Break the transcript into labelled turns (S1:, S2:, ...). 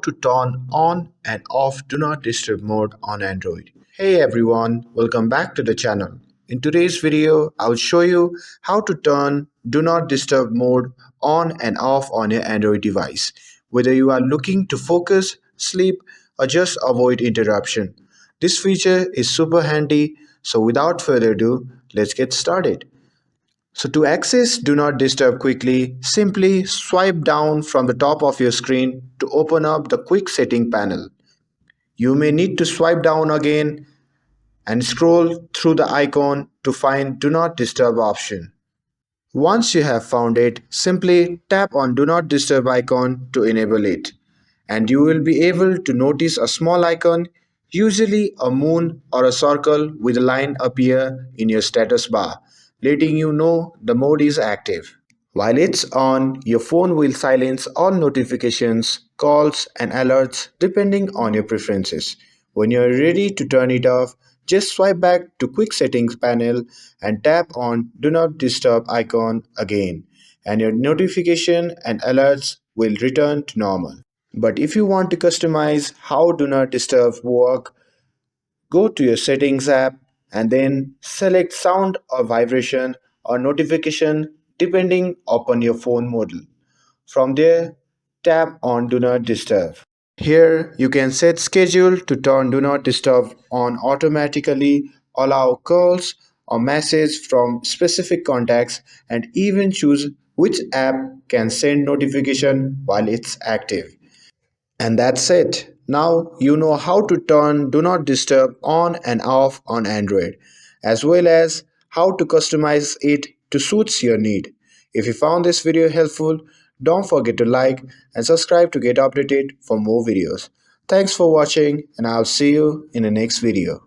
S1: to turn on and off Do Not Disturb mode on Android. Hey everyone, welcome back to the channel. In today's video, I will show you how to turn Do Not Disturb mode on and off on your Android device, whether you are looking to focus, sleep, or just avoid interruption. This feature is super handy, so without further ado, let's get started. So to access Do Not Disturb quickly, simply swipe down from the top of your screen to open up the quick setting panel. You may need to swipe down again and scroll through the icon to find Do Not Disturb option. Once you have found it, simply tap on Do Not Disturb icon to enable it, and you will be able to notice a small icon, usually a moon or a circle with a line appear in your status bar, letting you know the mode is active. While it's on, your phone will silence all notifications, calls, and alerts depending on your preferences. When you're ready to turn it off, just swipe back to Quick Settings panel and tap on Do Not Disturb icon again, and your notification and alerts will return to normal. But if you want to customize how Do Not Disturb work, go to your Settings app and then select Sound or Vibration or Notification depending upon your phone model. From there, tap on Do Not Disturb. Here, you can set schedule to turn Do Not Disturb on automatically, allow calls or messages from specific contacts, and even choose which app can send notification while it's active. And that's it. Now you know how to turn Do Not Disturb on and off on Android, as well as how to customize it to suit your need. If you found this video helpful, don't forget to like and subscribe to get updated for more videos. Thanks for watching, and I'll see you in the next video.